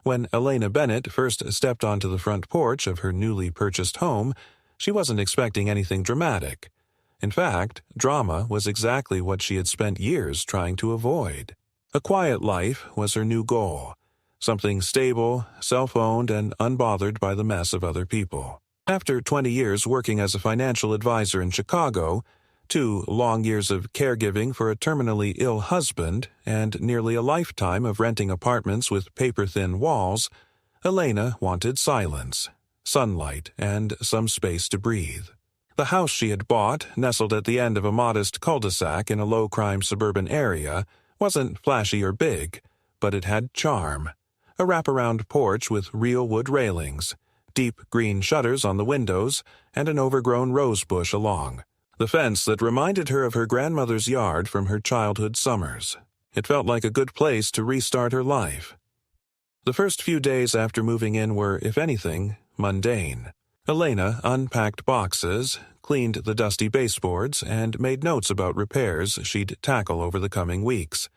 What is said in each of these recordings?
When Elena Bennett first stepped onto the front porch of her newly purchased home, she wasn't expecting anything dramatic. In fact, drama was exactly what she had spent years trying to avoid. A quiet life was her new goal, something stable, self-owned, and unbothered by the mess of other people. After 20 years working as a financial advisor in Chicago, 2 long years of caregiving for a terminally ill husband, and nearly a lifetime of renting apartments with paper-thin walls, Elena wanted silence, sunlight, and some space to breathe. The house she had bought, nestled at the end of a modest cul-de-sac in a low-crime suburban area, wasn't flashy or big, but it had charm. A wraparound porch with real wood railings, deep green shutters on the windows, and an overgrown rose bush along. The fence that reminded her of her grandmother's yard from her childhood summers. It felt like a good place to restart her life. The first few days after moving in were, if anything, mundane. Elena unpacked boxes, cleaned the dusty baseboards, and made notes about repairs she'd tackle over the coming weeks.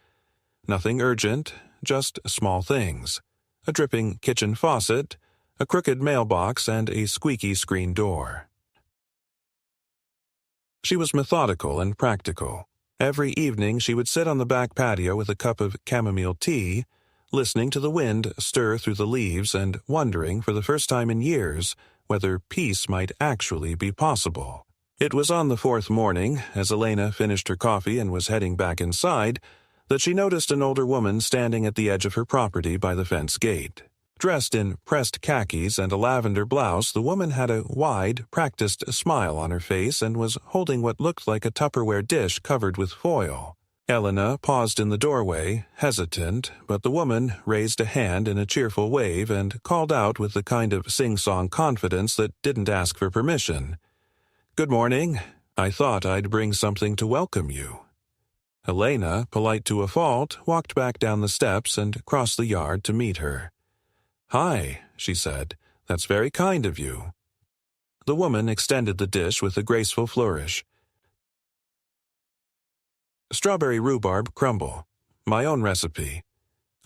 Nothing urgent, just small things. A dripping kitchen faucet, a crooked mailbox, and a squeaky screen door. She was methodical and practical. Every evening she would sit on the back patio with a cup of chamomile tea, listening to the wind stir through the leaves and wondering for the first time in years whether peace might actually be possible. It was on the 4th morning, as Elena finished her coffee and was heading back inside, that she noticed an older woman standing at the edge of her property by the fence gate. Dressed in pressed khakis and a lavender blouse, the woman had a wide, practiced smile on her face and was holding what looked like a Tupperware dish covered with foil. Elena paused in the doorway, hesitant, but the woman raised a hand in a cheerful wave and called out with the kind of sing-song confidence that didn't ask for permission. "Good morning. I thought I'd bring something to welcome you." Elena, polite to a fault, walked back down the steps and crossed the yard to meet her. "Hi," she said. "That's very kind of you." The woman extended the dish with a graceful flourish. "Strawberry rhubarb crumble. My own recipe.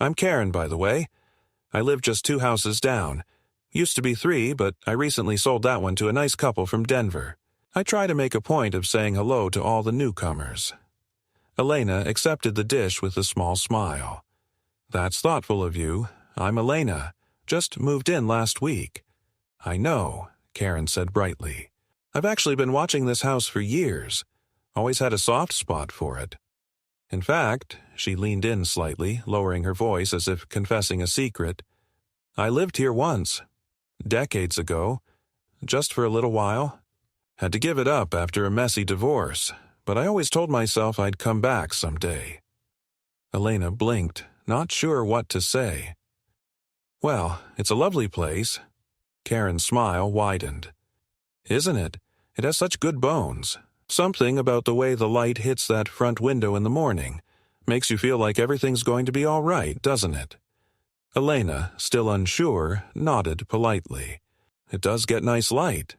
I'm Karen, by the way. I live just 2 houses down. Used to be 3, but I recently sold that one to a nice couple from Denver. I try to make a point of saying hello to all the newcomers." Elena accepted the dish with a small smile. "That's thoughtful of you. I'm Elena. Just moved in last week." "I know," Karen said brightly. "I've actually been watching this house for years. Always had a soft spot for it. In fact," she leaned in slightly, lowering her voice as if confessing a secret, "I lived here once. Decades ago. Just for a little while. Had to give it up after a messy divorce, but I always told myself I'd come back someday." Elena blinked, not sure what to say. "Well, it's a lovely place." Karen's smile widened. "Isn't it? It has such good bones. Something about the way the light hits that front window in the morning. Makes you feel like everything's going to be all right, doesn't it?" Elena, still unsure, nodded politely. "It does get nice light."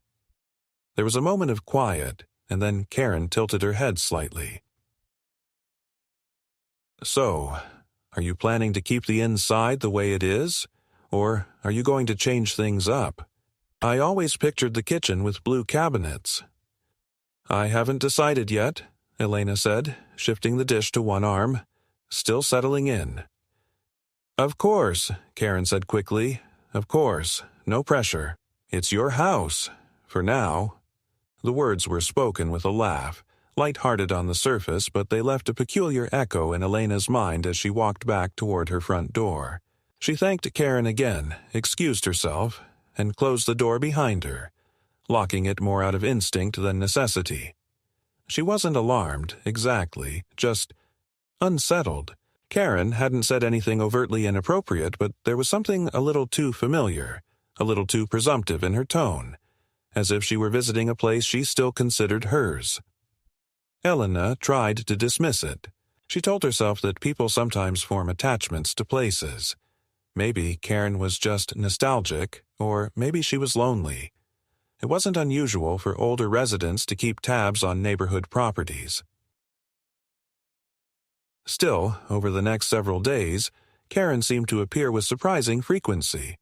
There was a moment of quiet, and then Karen tilted her head slightly. "So, are you planning to keep the inside the way it is? Or are you going to change things up? I always pictured the kitchen with blue cabinets." "I haven't decided yet," Elena said, shifting the dish to one arm. "Still settling in." "Of course," Karen said quickly. "Of course. No pressure. It's your house. For now." The words were spoken with a laugh, light-hearted on the surface, but they left a peculiar echo in Elena's mind as she walked back toward her front door. She thanked Karen again, excused herself, and closed the door behind her, locking it more out of instinct than necessity. She wasn't alarmed, exactly, just unsettled. Karen hadn't said anything overtly inappropriate, but there was something a little too familiar, a little too presumptive in her tone, as if she were visiting a place she still considered hers. Elena tried to dismiss it. She told herself that people sometimes form attachments to places. Maybe Karen was just nostalgic, or maybe she was lonely. It wasn't unusual for older residents to keep tabs on neighborhood properties. Still, over the next several days, Karen seemed to appear with surprising frequency.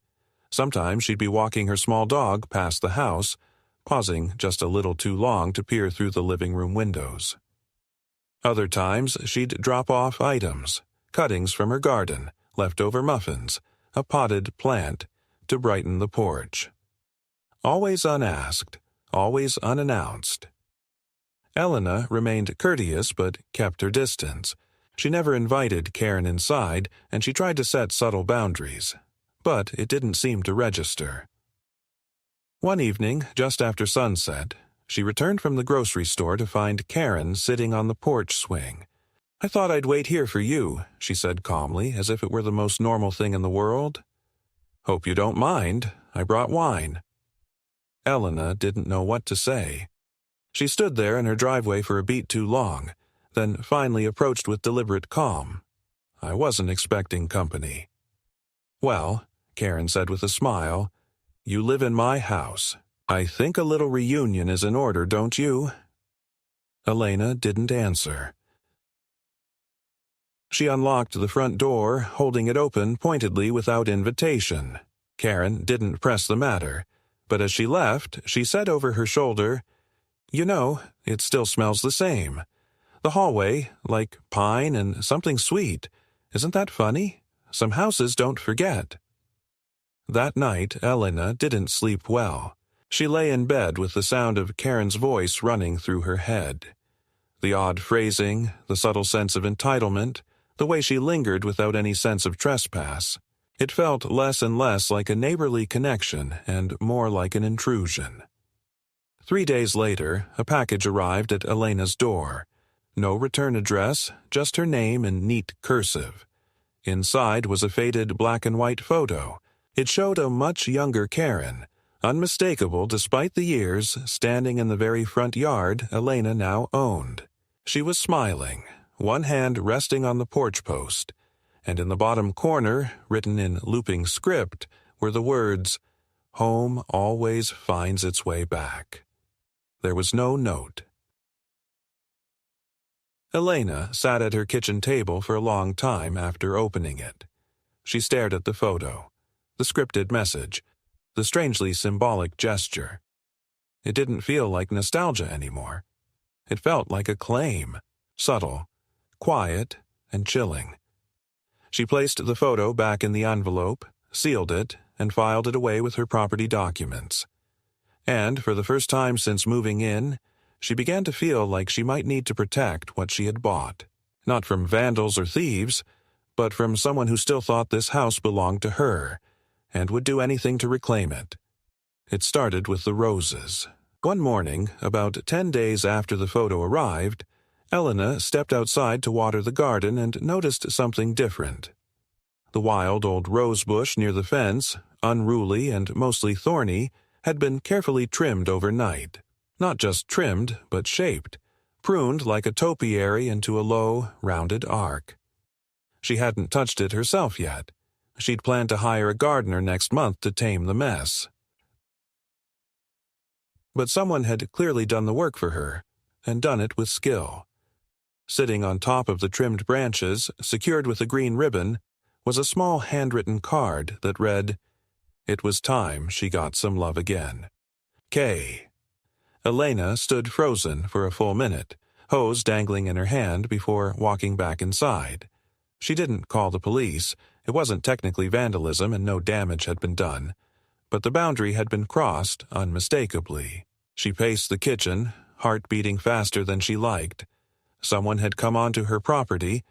Sometimes she'd be walking her small dog past the house, pausing just a little too long to peer through the living room windows. Other times, she'd drop off items, cuttings from her garden, leftover muffins, a potted plant, to brighten the porch. Always unasked, always unannounced. Elena remained courteous but kept her distance. She never invited Karen inside, and she tried to set subtle boundaries, but it didn't seem to register. One evening, just after sunset, she returned from the grocery store to find Karen sitting on the porch swing. "I thought I'd wait here for you," she said calmly, as if it were the most normal thing in the world. "Hope you don't mind. I brought wine." Elena didn't know what to say. She stood there in her driveway for a beat too long, then finally approached with deliberate calm. "I wasn't expecting company." "Well," Karen said with a smile, "you live in my house. I think a little reunion is in order, don't you?" Elena didn't answer. She unlocked the front door, holding it open pointedly without invitation. Karen didn't press the matter, but as she left, she said over her shoulder, "You know, it still smells the same. The hallway, like pine and something sweet. Isn't that funny? Some houses don't forget." That night, Elena didn't sleep well. She lay in bed with the sound of Karen's voice running through her head. The odd phrasing, the subtle sense of entitlement, the way she lingered without any sense of trespass. It felt less and less like a neighborly connection and more like an intrusion. 3 days later, a package arrived at Elena's door. No return address, just her name in neat cursive. Inside was a faded black and white photo. It showed a much younger Karen, unmistakable despite the years, standing in the very front yard Elena now owned. She was smiling, one hand resting on the porch post, and in the bottom corner, written in looping script, were the words, "Home always finds its way back." There was no note. Elena sat at her kitchen table for a long time after opening it. She stared at the photo, the scripted message, the strangely symbolic gesture. It didn't feel like nostalgia anymore. It felt like a claim, subtle, quiet, and chilling. She placed the photo back in the envelope, sealed it, and filed it away with her property documents. And for the first time since moving in, she began to feel like she might need to protect what she had bought. Not from vandals or thieves, but from someone who still thought this house belonged to her, and would do anything to reclaim it. It started with the roses. One morning, about 10 days after the photo arrived, Elena stepped outside to water the garden and noticed something different. The wild old rose bush near the fence, unruly and mostly thorny, had been carefully trimmed overnight. Not just trimmed, but shaped, pruned like a topiary into a low, rounded arc. She hadn't touched it herself yet. She'd planned to hire a gardener next month to tame the mess. But someone had clearly done the work for her, and done it with skill. Sitting on top of the trimmed branches, secured with a green ribbon, was a small handwritten card that read, "It was time she got some love again. K." Elena stood frozen for a full minute, hose dangling in her hand before walking back inside. She didn't call the police. It wasn't technically vandalism and no damage had been done. But the boundary had been crossed unmistakably. She paced the kitchen, heart beating faster than she liked. Someone had come onto her property,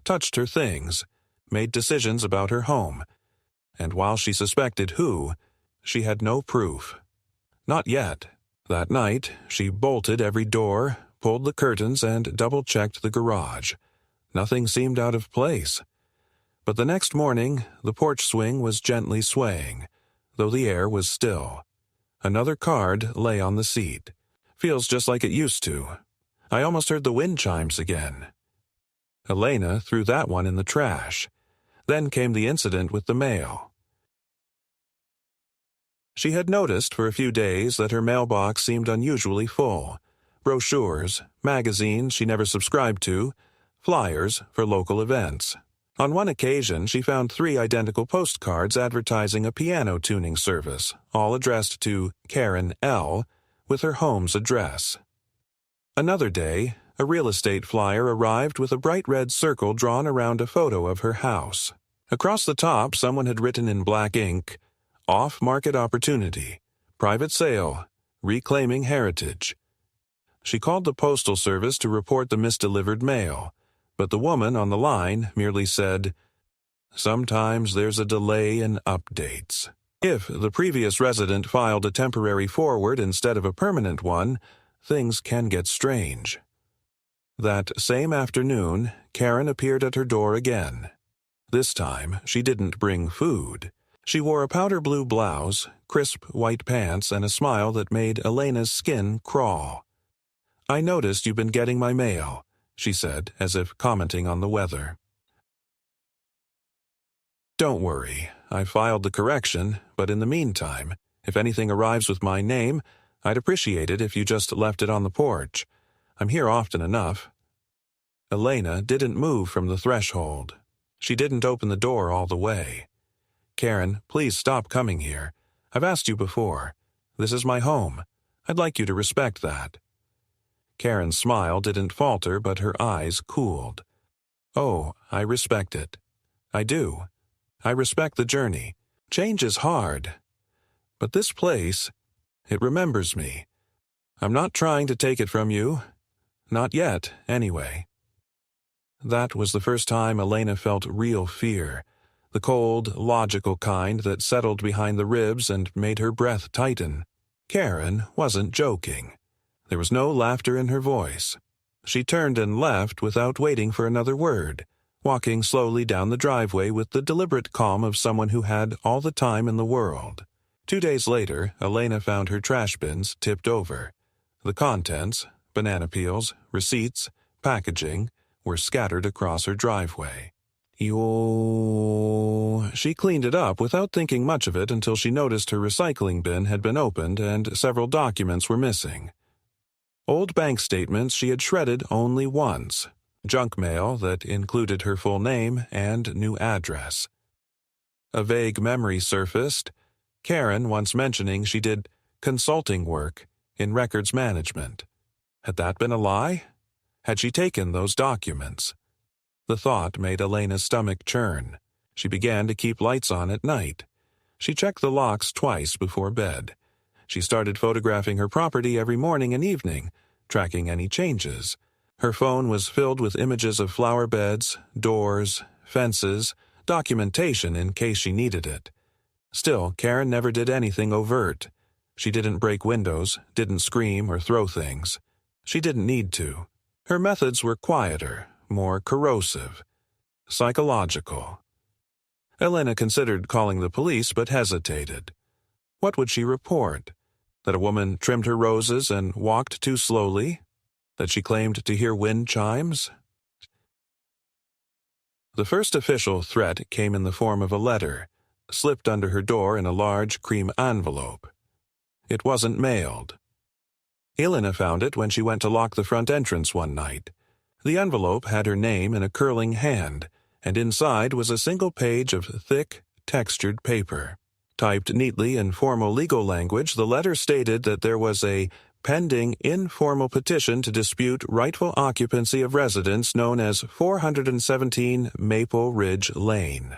touched her things, made decisions about her home. And while she suspected who, she had no proof. Not yet. That night, she bolted every door, pulled the curtains, and double-checked the garage. Nothing seemed out of place. But the next morning, the porch swing was gently swaying, though the air was still. Another card lay on the seat. "Feels just like it used to. I almost heard the wind chimes again." Elena threw that one in the trash. Then came the incident with the mail. She had noticed for a few days that her mailbox seemed unusually full. Brochures, magazines she never subscribed to, flyers for local events. On one occasion, she found 3 identical postcards advertising a piano tuning service, all addressed to Karen L., with her home's address. Another day, a real estate flyer arrived with a bright red circle drawn around a photo of her house. Across the top, someone had written in black ink, "Off-market opportunity, private sale, reclaiming heritage." She called the postal service to report the misdelivered mail, but the woman on the line merely said, "Sometimes there's a delay in updates." If the previous resident filed a temporary forward instead of a permanent one, things can get strange. That same afternoon, Karen appeared at her door again. This time, she didn't bring food. She wore a powder blue blouse, crisp white pants, and a smile that made Elena's skin crawl. "I noticed you've been getting my mail," she said, as if commenting on the weather. "Don't worry, I filed the correction, but in the meantime, if anything arrives with my name, I'd appreciate it if you just left it on the porch. I'm here often enough." Elena didn't move from the threshold. She didn't open the door all the way. "Karen, please stop coming here. I've asked you before. This is my home. I'd like you to respect that." Karen's smile didn't falter, but her eyes cooled. "Oh, I respect it. I do. I respect the journey. Change is hard. But this place, it remembers me. I'm not trying to take it from you. Not yet, anyway." That was the first time Elena felt real fear, the cold, logical kind that settled behind the ribs and made her breath tighten. Karen wasn't joking. There was no laughter in her voice. She turned and left without waiting for another word, walking slowly down the driveway with the deliberate calm of someone who had all the time in the world. 2 days later, Elena found her trash bins tipped over. The contents, banana peels, receipts, packaging, were scattered across her driveway. She cleaned it up without thinking much of it until she noticed her recycling bin had been opened and several documents were missing. Old bank statements she had shredded only once, junk mail that included her full name and new address. A vague memory surfaced, Karen once mentioning she did consulting work in records management. Had that been a lie? Had she taken those documents? The thought made Elena's stomach churn. She began to keep lights on at night. She checked the locks twice before bed. She started photographing her property every morning and evening, tracking any changes. Her phone was filled with images of flower beds, doors, fences, documentation in case she needed it. Still, Karen never did anything overt. She didn't break windows, didn't scream or throw things. She didn't need to. Her methods were quieter, more corrosive, psychological. Elena considered calling the police but hesitated. What would she report? That a woman trimmed her roses and walked too slowly? That she claimed to hear wind chimes? The first official threat came in the form of a letter, slipped under her door in a large cream envelope. It wasn't mailed. Elena found it when she went to lock the front entrance one night. The envelope had her name in a curling hand, and inside was a single page of thick, textured paper. Typed neatly in formal legal language, the letter stated that there was a pending informal petition to dispute rightful occupancy of residence known as 417 Maple Ridge Lane.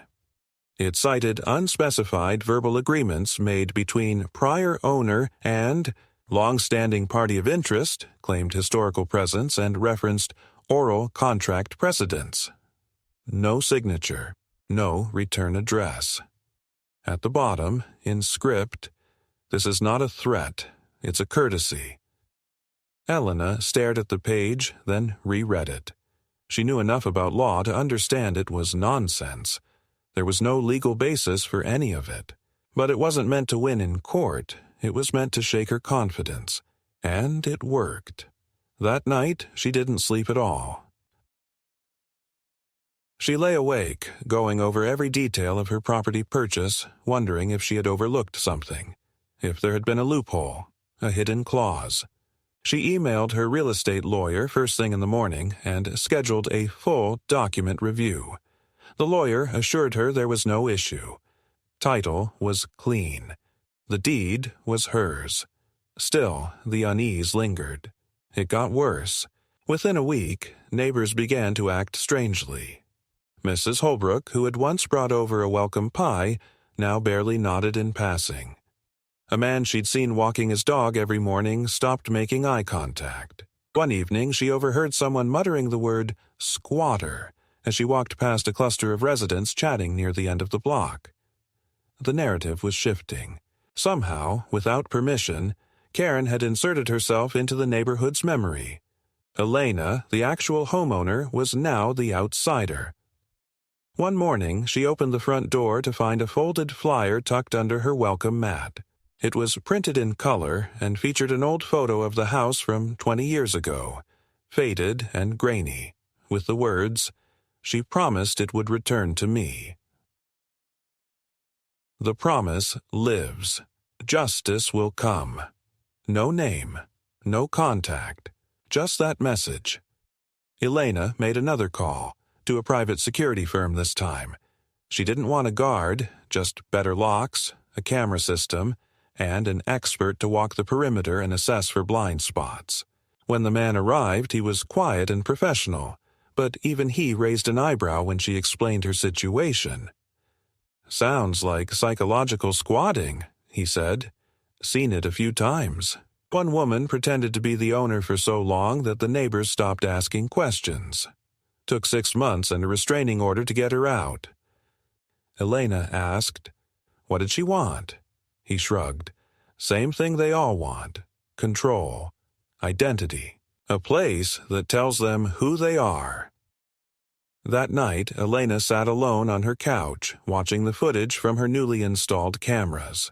It cited unspecified verbal agreements made between prior owner and long-standing party of interest, claimed historical presence, and referenced oral contract precedents. No signature, no return address. At the bottom, in script, "This is not a threat, it's a courtesy." Elena stared at the page, then reread it. She knew enough about law to understand it was nonsense. There was no legal basis for any of it. But it wasn't meant to win in court. It was meant to shake her confidence. And it worked. That night, she didn't sleep at all. She lay awake, going over every detail of her property purchase, wondering if she had overlooked something, if there had been a loophole, a hidden clause. She emailed her real estate lawyer first thing in the morning and scheduled a full document review. The lawyer assured her there was no issue. Title was clean. The deed was hers. Still, the unease lingered. It got worse. Within a week, neighbors began to act strangely. Mrs. Holbrook, who had once brought over a welcome pie, now barely nodded in passing. A man she'd seen walking his dog every morning stopped making eye contact. One evening, she overheard someone muttering the word squatter as she walked past a cluster of residents chatting near the end of the block. The narrative was shifting. Somehow, without permission, Karen had inserted herself into the neighborhood's memory. Elena, the actual homeowner, was now the outsider. One morning, she opened the front door to find a folded flyer tucked under her welcome mat. It was printed in color and featured an old photo of the house from 20 years ago, faded and grainy, with the words, "She promised it would return to me." The promise lives. Justice will come. No name, no contact, just that message. Elena made another call, to a private security firm this time. She didn't want a guard, just better locks, a camera system, and an expert to walk the perimeter and assess for blind spots. When the man arrived, he was quiet and professional, but even he raised an eyebrow when she explained her situation. "Sounds like psychological squatting," he said. "Seen it a few times. One woman pretended to be the owner for so long that the neighbors stopped asking questions. Took 6 months and a restraining order to get her out." Elena asked, "What did she want?" He shrugged. "Same thing they all want. Control. Identity. A place that tells them who they are." That night, Elena sat alone on her couch, watching the footage from her newly installed cameras.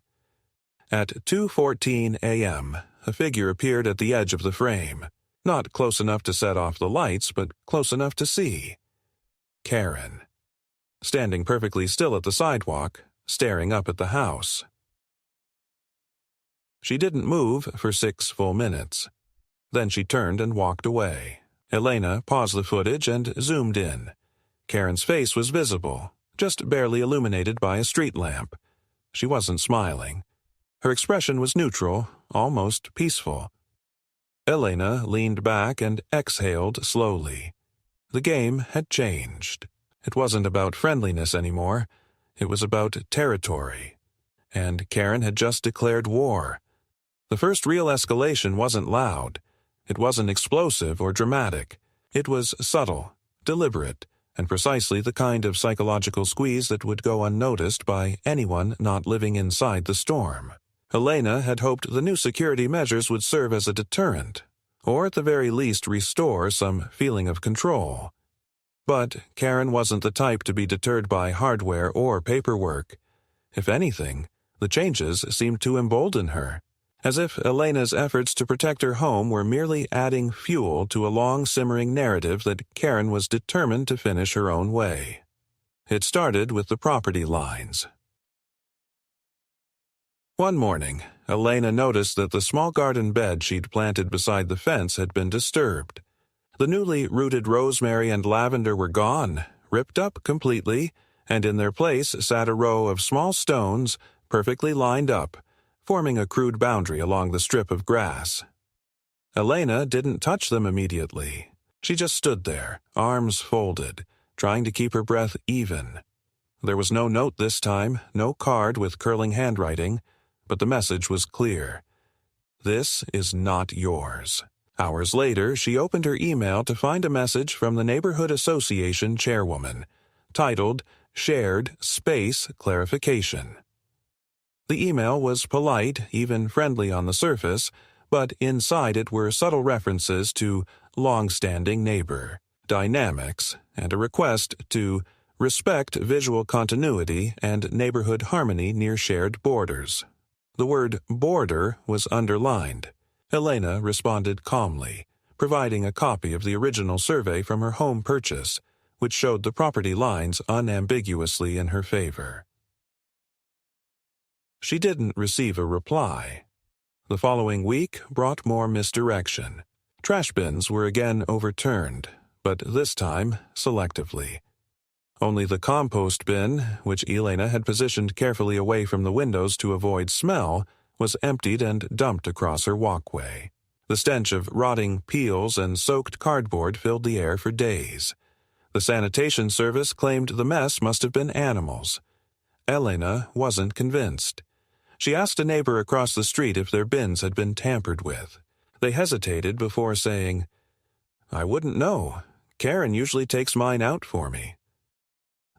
At 2:14 a.m., a figure appeared at the edge of the frame. Not close enough to set off the lights, but close enough to see. Karen. Standing perfectly still at the sidewalk, staring up at the house. She didn't move for 6 full minutes. Then she turned and walked away. Elena paused the footage and zoomed in. Karen's face was visible, just barely illuminated by a street lamp. She wasn't smiling. Her expression was neutral, almost peaceful. Elena leaned back and exhaled slowly. The game had changed. It wasn't about friendliness anymore. It was about territory. And Karen had just declared war. The first real escalation wasn't loud. It wasn't explosive or dramatic. It was subtle, deliberate, and precisely the kind of psychological squeeze that would go unnoticed by anyone not living inside the storm. Elena had hoped the new security measures would serve as a deterrent, or at the very least restore some feeling of control. But Karen wasn't the type to be deterred by hardware or paperwork. If anything, the changes seemed to embolden her, as if Elena's efforts to protect her home were merely adding fuel to a long-simmering narrative that Karen was determined to finish her own way. It started with the property lines. One morning, Elena noticed that the small garden bed she'd planted beside the fence had been disturbed. The newly rooted rosemary and lavender were gone, ripped up completely, and in their place sat a row of small stones, perfectly lined up, forming a crude boundary along the strip of grass. Elena didn't touch them immediately. She just stood there, arms folded, trying to keep her breath even. There was no note this time, no card with curling handwriting, but the message was clear. This is not yours. Hours later, she opened her email to find a message from the Neighborhood Association chairwoman, titled Shared Space Clarification. The email was polite, even friendly on the surface, but inside it were subtle references to long-standing neighbor, dynamics, and a request to respect visual continuity and neighborhood harmony near shared borders. The word border was underlined. Elena responded calmly, providing a copy of the original survey from her home purchase, which showed the property lines unambiguously in her favor. She didn't receive a reply. The following week brought more misdirection. Trash bins were again overturned, but this time selectively. Only the compost bin, which Elena had positioned carefully away from the windows to avoid smell, was emptied and dumped across her walkway. The stench of rotting peels and soaked cardboard filled the air for days. The sanitation service claimed the mess must have been animals. Elena wasn't convinced. She asked a neighbor across the street if their bins had been tampered with. They hesitated before saying, "I wouldn't know. Karen usually takes mine out for me."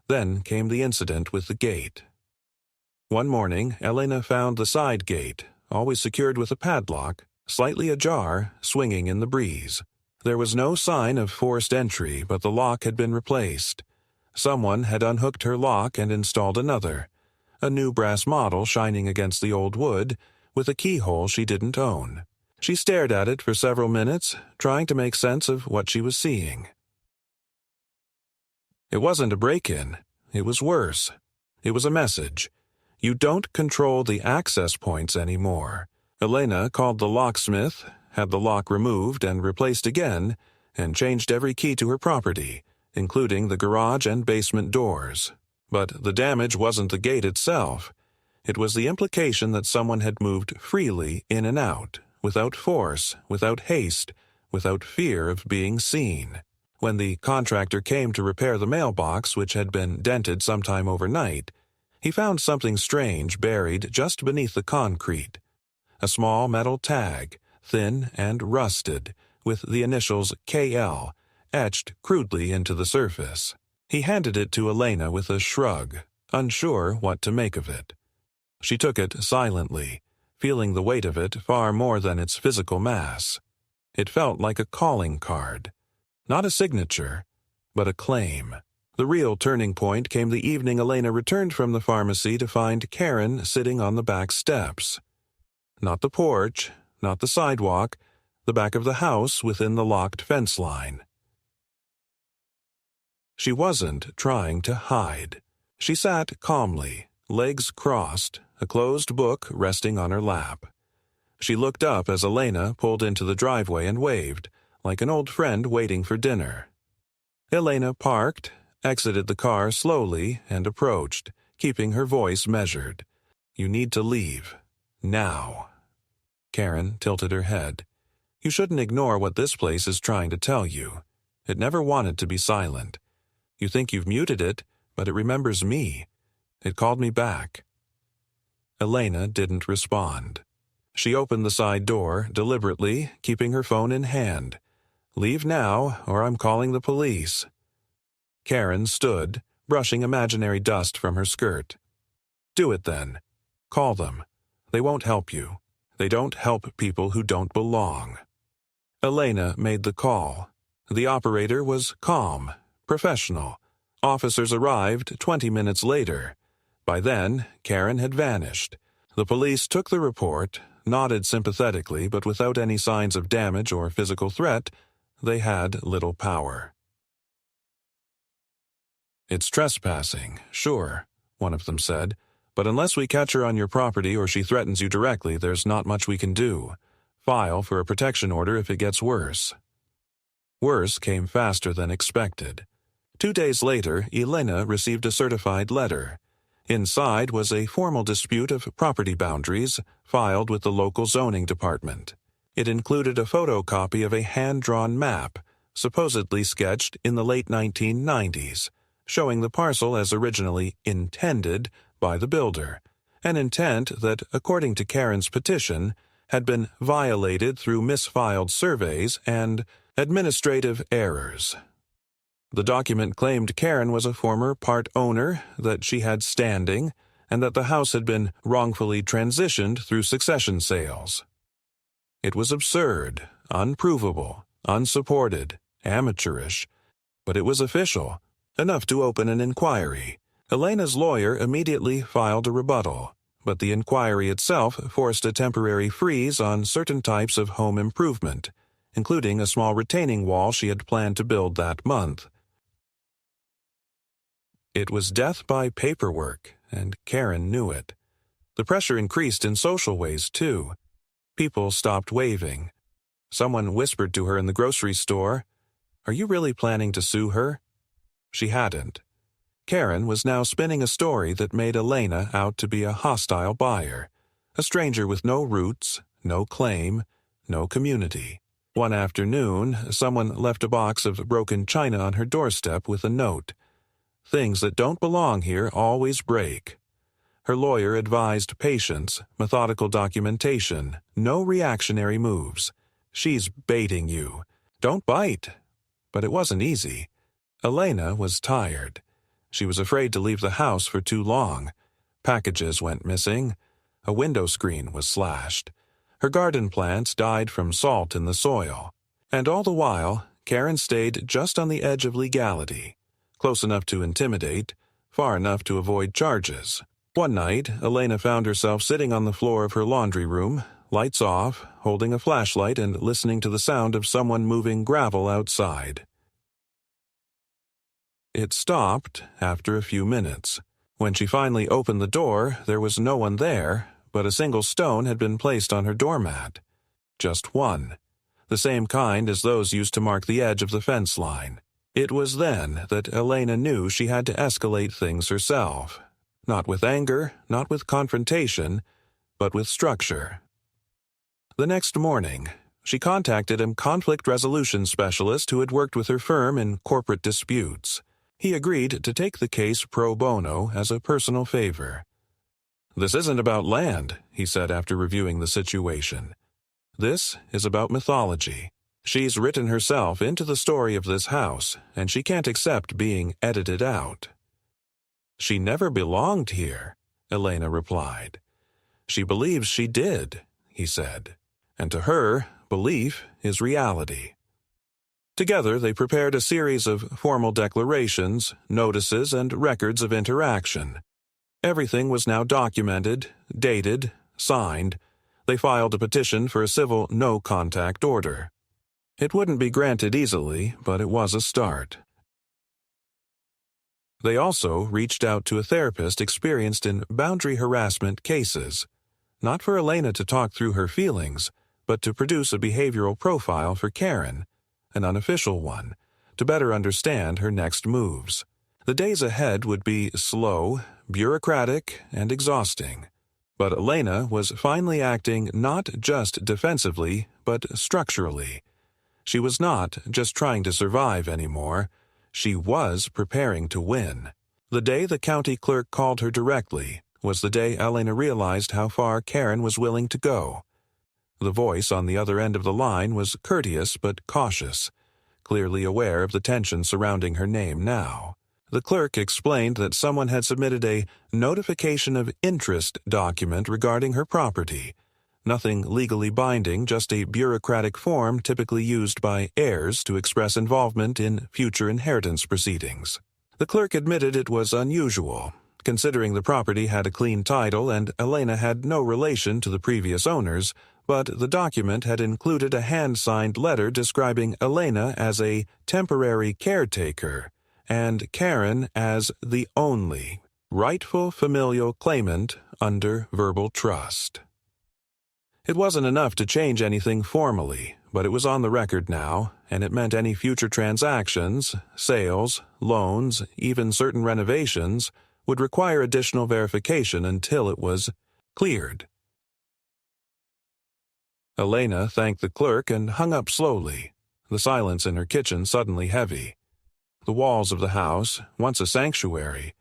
Then came the incident with the gate. One morning, Elena found the side gate, always secured with a padlock, slightly ajar, swinging in the breeze. There was no sign of forced entry, but the lock had been replaced. Someone had unhooked her lock and installed another, a new brass model shining against the old wood, with a keyhole she didn't own. She stared at it for several minutes, trying to make sense of what she was seeing. It wasn't a break-in. It was worse. It was a message. You don't control the access points anymore. Elena called the locksmith, had the lock removed and replaced again, and changed every key to her property, including the garage and basement doors. But the damage wasn't the gate itself. It was the implication that someone had moved freely in and out, without force, without haste, without fear of being seen. When the contractor came to repair the mailbox, which had been dented sometime overnight, he found something strange buried just beneath the concrete. A small metal tag, thin and rusted, with the initials KL etched crudely into the surface. He handed it to Elena with a shrug, unsure what to make of it. She took it silently, feeling the weight of it far more than its physical mass. It felt like a calling card. Not a signature, but a claim. The real turning point came the evening Elena returned from the pharmacy to find Karen sitting on the back steps. Not the porch, not the sidewalk, the back of the house within the locked fence line. She wasn't trying to hide. She sat calmly, legs crossed, a closed book resting on her lap. She looked up as Elena pulled into the driveway and waved, like an old friend waiting for dinner. Elena parked, exited the car slowly, and approached, keeping her voice measured. "You need to leave. Now." Karen tilted her head. "You shouldn't ignore what this place is trying to tell you. It never wanted to be silent. You think you've muted it, but it remembers me. It called me back." Elena didn't respond. She opened the side door, deliberately, keeping her phone in hand. "Leave now, or I'm calling the police." Karen stood, brushing imaginary dust from her skirt. "Do it then. Call them. They won't help you. They don't help people who don't belong." Elena made the call. The operator was calm, professional. Officers arrived 20 minutes later. By then, Karen had vanished. The police took the report, nodded sympathetically, but without any signs of damage or physical threat. They had little power. "It's trespassing, sure," one of them said, "but unless we catch her on your property or she threatens you directly, there's not much we can do. File for a protection order if it gets worse." Worse came faster than expected. 2 days later, Elena received a certified letter. Inside was a formal dispute of property boundaries filed with the local zoning department. It included a photocopy of a hand-drawn map, supposedly sketched in the late 1990s, showing the parcel as originally intended by the builder, an intent that, according to Karen's petition, had been violated through misfiled surveys and administrative errors. The document claimed Karen was a former part owner, that she had standing, and that the house had been wrongfully transitioned through succession sales. It was absurd, unprovable, unsupported, amateurish, but it was official, enough to open an inquiry. Elena's lawyer immediately filed a rebuttal, but the inquiry itself forced a temporary freeze on certain types of home improvement, including a small retaining wall she had planned to build that month. It was death by paperwork, and Karen knew it. The pressure increased in social ways, too. People stopped waving. Someone whispered to her in the grocery store, "Are you really planning to sue her?" She hadn't. Karen was now spinning a story that made Elena out to be a hostile buyer, a stranger with no roots, no claim, no community. One afternoon, someone left a box of broken china on her doorstep with a note. "Things that don't belong here always break." Her lawyer advised patience, methodical documentation, no reactionary moves. "She's baiting you. Don't bite." But it wasn't easy. Elena was tired. She was afraid to leave the house for too long. Packages went missing. A window screen was slashed. Her garden plants died from salt in the soil. And all the while, Karen stayed just on the edge of legality, close enough to intimidate, far enough to avoid charges. One night, Elena found herself sitting on the floor of her laundry room, lights off, holding a flashlight and listening to the sound of someone moving gravel outside. It stopped after a few minutes. When she finally opened the door, there was no one there, but a single stone had been placed on her doormat. Just one. The same kind as those used to mark the edge of the fence line. It was then that Elena knew she had to escalate things herself. Not with anger, not with confrontation, but with structure. The next morning, she contacted a conflict resolution specialist who had worked with her firm in corporate disputes. He agreed to take the case pro bono as a personal favor. "This isn't about land," he said after reviewing the situation. "This is about mythology. She's written herself into the story of this house, and she can't accept being edited out." "She never belonged here," Elena replied. "She believes she did," he said. "And to her, belief is reality." Together, they prepared a series of formal declarations, notices, and records of interaction. Everything was now documented, dated, signed. They filed a petition for a civil no-contact order. It wouldn't be granted easily, but it was a start. They also reached out to a therapist experienced in boundary harassment cases, not for Elena to talk through her feelings, but to produce a behavioral profile for Karen, an unofficial one, to better understand her next moves. The days ahead would be slow, bureaucratic, and exhausting. But Elena was finally acting not just defensively, but structurally. She was not just trying to survive anymore. She was preparing to win. The day the county clerk called her directly was the day Elena realized how far Karen was willing to go. The voice on the other end of the line was courteous but cautious, clearly aware of the tension surrounding her name now. The clerk explained that someone had submitted a notification of interest document regarding her property. Nothing legally binding, just a bureaucratic form typically used by heirs to express involvement in future inheritance proceedings. The clerk admitted it was unusual, considering the property had a clean title and Elena had no relation to the previous owners, but the document had included a hand-signed letter describing Elena as a temporary caretaker and Karen as the only rightful familial claimant under verbal trust. It wasn't enough to change anything formally, but it was on the record now, and it meant any future transactions, sales, loans, even certain renovations, would require additional verification until it was cleared. Elena thanked the clerk and hung up slowly, the silence in her kitchen suddenly heavy. The walls of the house, once a sanctuary,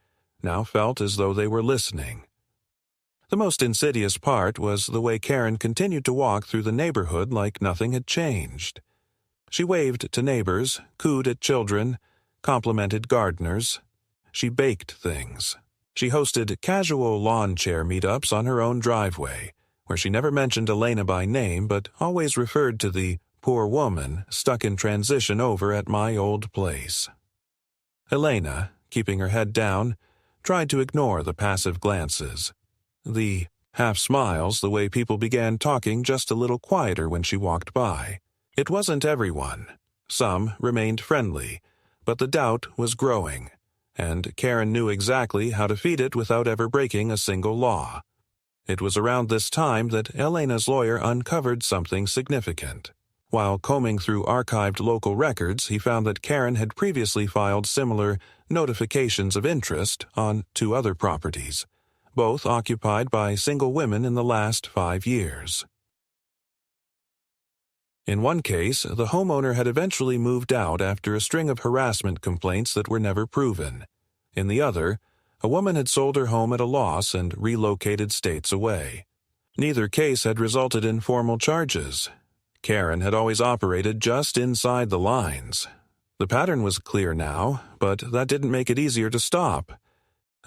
now felt as though they were listening. The most insidious part was the way Karen continued to walk through the neighborhood like nothing had changed. She waved to neighbors, cooed at children, complimented gardeners. She baked things. She hosted casual lawn chair meetups on her own driveway, where she never mentioned Elena by name but always referred to the poor woman stuck in transition over at my old place. Elena, keeping her head down, tried to ignore the passive glances, the half-smiles, the way people began talking just a little quieter when she walked by. It wasn't everyone. Some remained friendly, but the doubt was growing, and Karen knew exactly how to feed it without ever breaking a single law. It was around this time that Elena's lawyer uncovered something significant. While combing through archived local records, he found that Karen had previously filed similar notifications of interest on 2 other properties, both occupied by single women in the last 5 years. In one case, the homeowner had eventually moved out after a string of harassment complaints that were never proven. In the other, a woman had sold her home at a loss and relocated states away. Neither case had resulted in formal charges. Karen had always operated just inside the lines. The pattern was clear now, but that didn't make it easier to stop.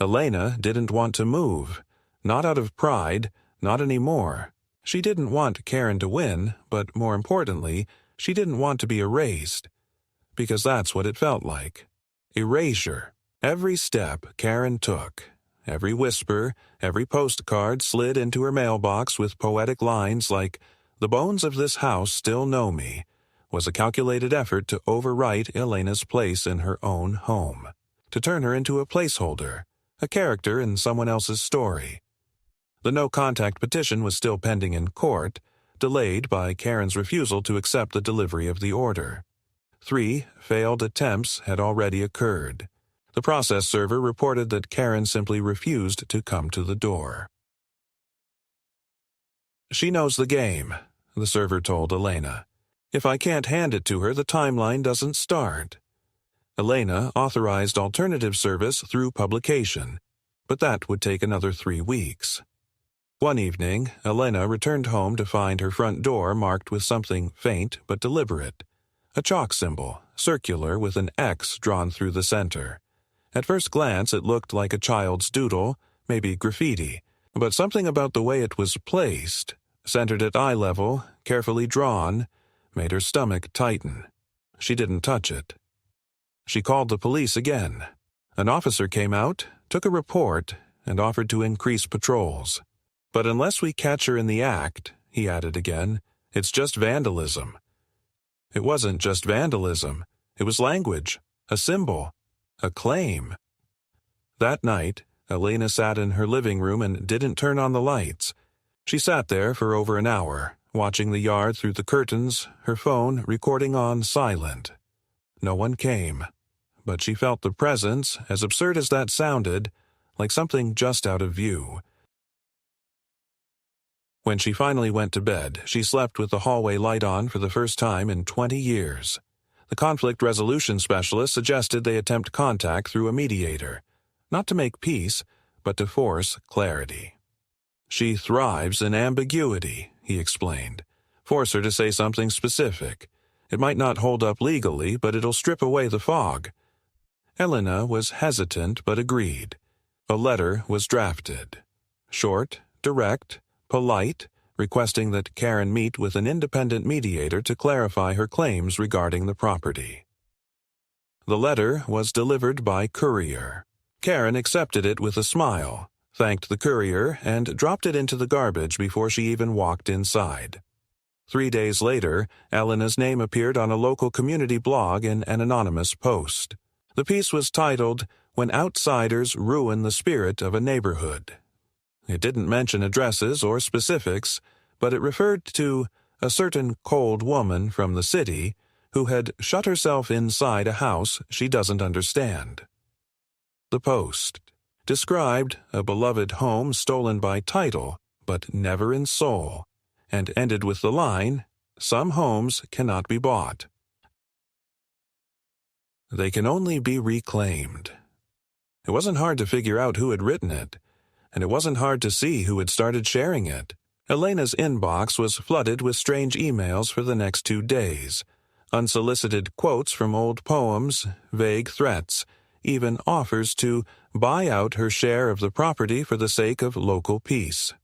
Elena didn't want to move. Not out of pride, not anymore. She didn't want Karen to win, but more importantly, she didn't want to be erased. Because that's what it felt like. Erasure. Every step Karen took, every whisper, every postcard slid into her mailbox with poetic lines like, "The bones of this house still know me," was a calculated effort to overwrite Elena's place in her own home, to turn her into a placeholder, a character in someone else's story. The no-contact petition was still pending in court, delayed by Karen's refusal to accept the delivery of the order. 3 failed attempts had already occurred. The process server reported that Karen simply refused to come to the door. "She knows the game," the server told Elena. "If I can't hand it to her, the timeline doesn't start." Elena authorized alternative service through publication, but that would take another 3 weeks. One evening, Elena returned home to find her front door marked with something faint but deliberate. A chalk symbol, circular with an X drawn through the center. At first glance it looked like a child's doodle, maybe graffiti, but something about the way it was placed, centered at eye level, carefully drawn, made her stomach tighten. She didn't touch it. She called the police again. An officer came out, took a report, and offered to increase patrols. "But unless we catch her in the act," he added again, "it's just vandalism." It wasn't just vandalism. It was language, a symbol, a claim. That night, Elena sat in her living room and didn't turn on the lights. She sat there for over an hour, watching the yard through the curtains, her phone recording on silent. No one came, but she felt the presence, as absurd as that sounded, like something just out of view. When she finally went to bed, she slept with the hallway light on for the first time in 20 years. The conflict resolution specialist suggested they attempt contact through a mediator, not to make peace, but to force clarity. "She thrives in ambiguity," he explained. "Force her to say something specific. It might not hold up legally, but it'll strip away the fog." Elena was hesitant but agreed. A letter was drafted. Short, direct, polite, requesting that Karen meet with an independent mediator to clarify her claims regarding the property. The letter was delivered by courier. Karen accepted it with a smile, thanked the courier, and dropped it into the garbage before she even walked inside. 3 days later, Elena's name appeared on a local community blog in an anonymous post. The piece was titled, "When Outsiders Ruin the Spirit of a Neighborhood." It didn't mention addresses or specifics, but it referred to a certain cold woman from the city who had shut herself inside a house she doesn't understand. The post described a beloved home stolen by title, but never in soul, and ended with the line, "Some homes cannot be bought. They can only be reclaimed." It wasn't hard to figure out who had written it, and it wasn't hard to see who had started sharing it. Elena's inbox was flooded with strange emails for the next 2 days, unsolicited quotes from old poems, vague threats, even offers to buy out her share of the property for the sake of local peace.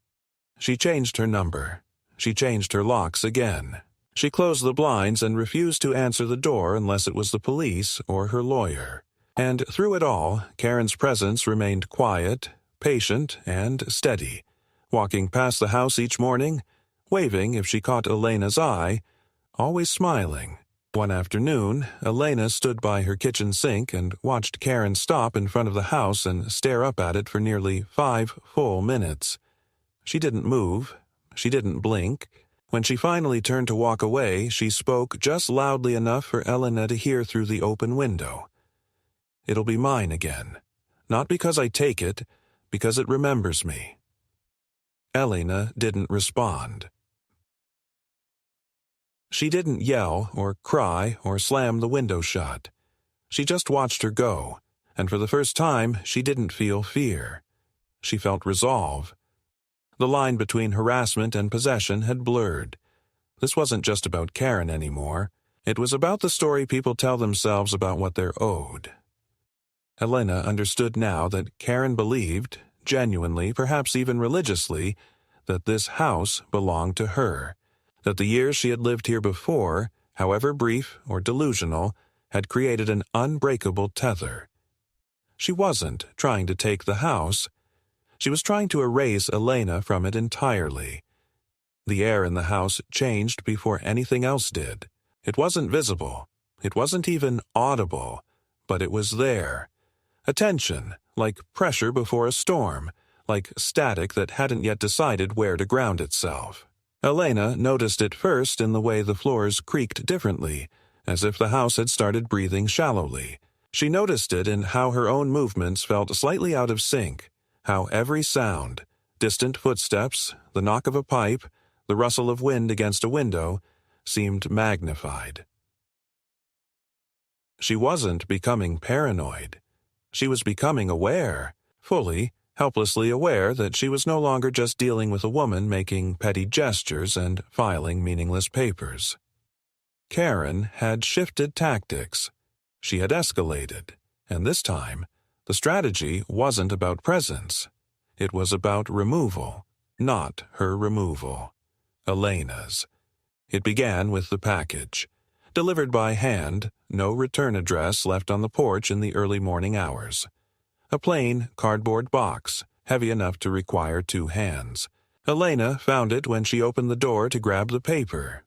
She changed her number. She changed her locks again. She closed the blinds and refused to answer the door unless it was the police or her lawyer. And through it all, Karen's presence remained quiet, patient, and steady, walking past the house each morning, waving if she caught Elena's eye, always smiling. One afternoon, Elena stood by her kitchen sink and watched Karen stop in front of the house and stare up at it for nearly 5 full minutes. She didn't move. She didn't blink. When she finally turned to walk away, she spoke just loudly enough for Elena to hear through the open window. "It'll be mine again. Not because I take it, because it remembers me." Elena didn't respond. She didn't yell or cry or slam the window shut. She just watched her go, and for the first time she didn't feel fear. She felt resolve. The line between harassment and possession had blurred. This wasn't just about Karen anymore. It was about the story people tell themselves about what they're owed. Elena understood now that Karen believed, genuinely, perhaps even religiously, that this house belonged to her, that the years she had lived here before, however brief or delusional, had created an unbreakable tether. She wasn't trying to take the house. She was trying to erase Elena from it entirely. The air in the house changed before anything else did. It wasn't visible. It wasn't even audible, but it was there. A tension, like pressure before a storm, like static that hadn't yet decided where to ground itself. Elena noticed it first in the way the floors creaked differently, as if the house had started breathing shallowly. She noticed it in how her own movements felt slightly out of sync, how every sound, distant footsteps, the knock of a pipe, the rustle of wind against a window, seemed magnified. She wasn't becoming paranoid. She was becoming aware, fully, helplessly aware that she was no longer just dealing with a woman making petty gestures and filing meaningless papers. Karen had shifted tactics. She had escalated, and this time, the strategy wasn't about presence. It was about removal, not her removal. Elena's. It began with the package. Delivered by hand, no return address left on the porch in the early morning hours. A plain cardboard box, heavy enough to require 2 hands. Elena found it when she opened the door to grab the paper.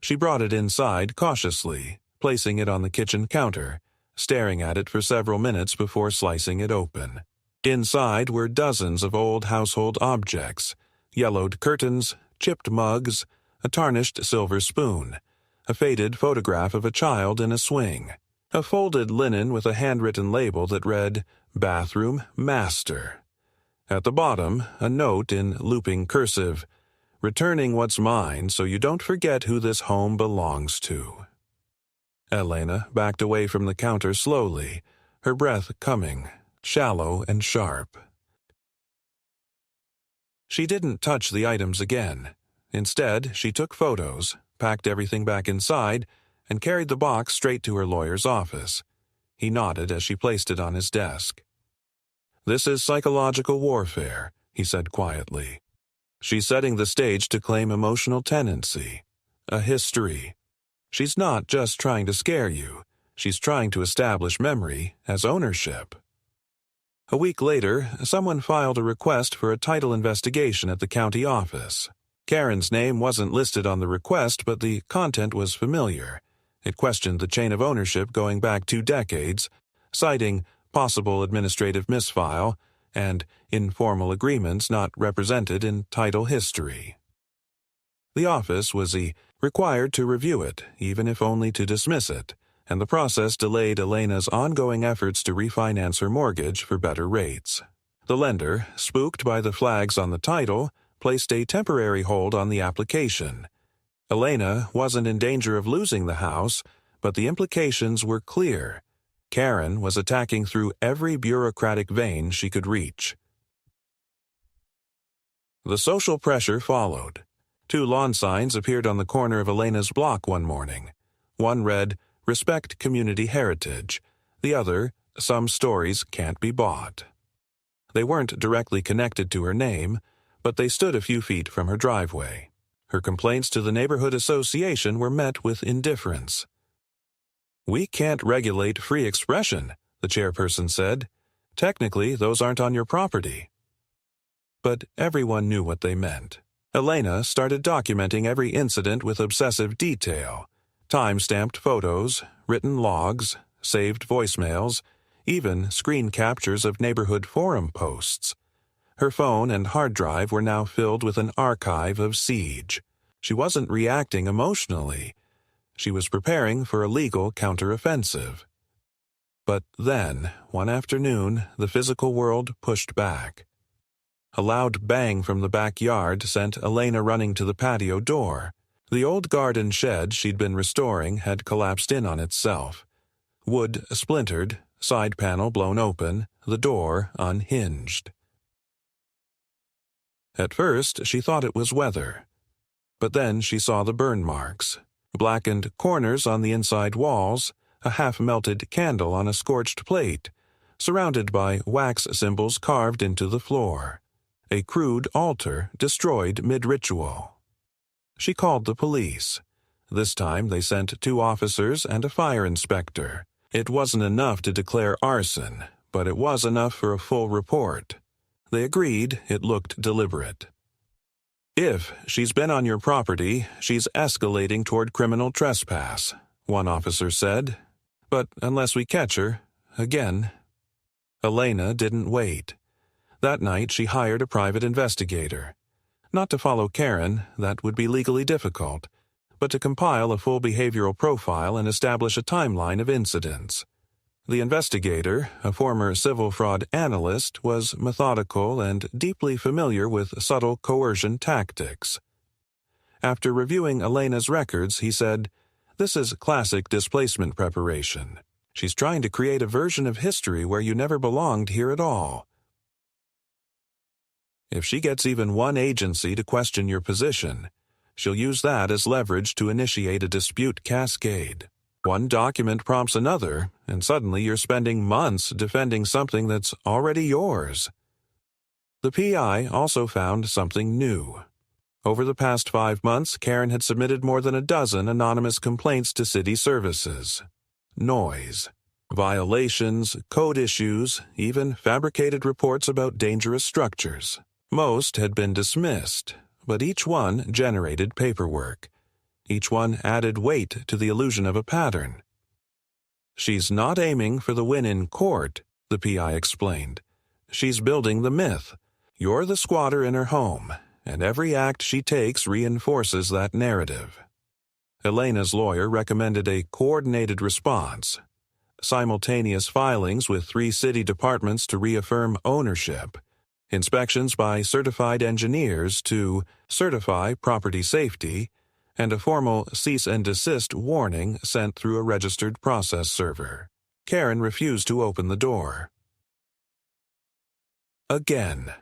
She brought it inside cautiously, placing it on the kitchen counter, staring at it for several minutes before slicing it open. Inside were dozens of old household objects, yellowed curtains, chipped mugs, a tarnished silver spoon, a faded photograph of a child in a swing, a folded linen with a handwritten label that read, "Bathroom Master." At the bottom, a note in looping cursive, "Returning what's mine so you don't forget who this home belongs to." Elena backed away from the counter slowly, her breath coming, shallow and sharp. She didn't touch the items again. Instead, she took photos, packed everything back inside, and carried the box straight to her lawyer's office. He nodded as she placed it on his desk. "This is psychological warfare," he said quietly. "She's setting the stage to claim emotional tenancy, a history. She's not just trying to scare you. She's trying to establish memory as ownership." A week later, someone filed a request for a title investigation at the county office. Karen's name wasn't listed on the request, but the content was familiar. It questioned the chain of ownership going back 2 decades, citing possible administrative misfile and informal agreements not represented in title history. The office was required to review it, even if only to dismiss it, and the process delayed Elena's ongoing efforts to refinance her mortgage for better rates. The lender, spooked by the flags on the title, placed a temporary hold on the application. Elena wasn't in danger of losing the house, but the implications were clear. Karen was attacking through every bureaucratic vein she could reach. The social pressure followed. 2 lawn signs appeared on the corner of Elena's block one morning. One read, "Respect Community Heritage." The other, "Some Stories Can't Be Bought." They weren't directly connected to her name, but they stood a few feet from her driveway. Her complaints to the neighborhood association were met with indifference. "We can't regulate free expression," the chairperson said. "Technically, those aren't on your property." But everyone knew what they meant. Elena started documenting every incident with obsessive detail. Time-stamped photos, written logs, saved voicemails, even screen captures of neighborhood forum posts. Her phone and hard drive were now filled with an archive of siege. She wasn't reacting emotionally. She was preparing for a legal counteroffensive. But then, one afternoon, the physical world pushed back. A loud bang from the backyard sent Elena running to the patio door. The old garden shed she'd been restoring had collapsed in on itself. Wood splintered, side panel blown open, the door unhinged. At first, she thought it was weather. But then she saw the burn marks, blackened corners on the inside walls, a half-melted candle on a scorched plate, surrounded by wax symbols carved into the floor. A crude altar destroyed mid-ritual. She called the police. This time they sent 2 officers and a fire inspector. It wasn't enough to declare arson, but it was enough for a full report. They agreed it looked deliberate. "If she's been on your property, she's escalating toward criminal trespass," one officer said. "But unless we catch her, again." Elena didn't wait. That night she hired a private investigator. Not to follow Karen, that would be legally difficult, but to compile a full behavioral profile and establish a timeline of incidents. The investigator, a former civil fraud analyst, was methodical and deeply familiar with subtle coercion tactics. After reviewing Elena's records, he said, "This is classic displacement preparation. She's trying to create a version of history where you never belonged here at all. If she gets even one agency to question your position, she'll use that as leverage to initiate a dispute cascade. One document prompts another, and suddenly you're spending months defending something that's already yours." The PI also found something new. Over the past 5 months, Karen had submitted more than a dozen anonymous complaints to city services. Noise, violations, code issues, even fabricated reports about dangerous structures. Most had been dismissed, but each one generated paperwork. Each one added weight to the illusion of a pattern. "She's not aiming for the win in court," the PI explained. "She's building the myth. You're the squatter in her home, and every act she takes reinforces that narrative." Elena's lawyer recommended a coordinated response. Simultaneous filings with 3 city departments to reaffirm ownership. Inspections by certified engineers to certify property safety, and a formal cease and desist warning sent through a registered process server. Karen refused to open the door. Again.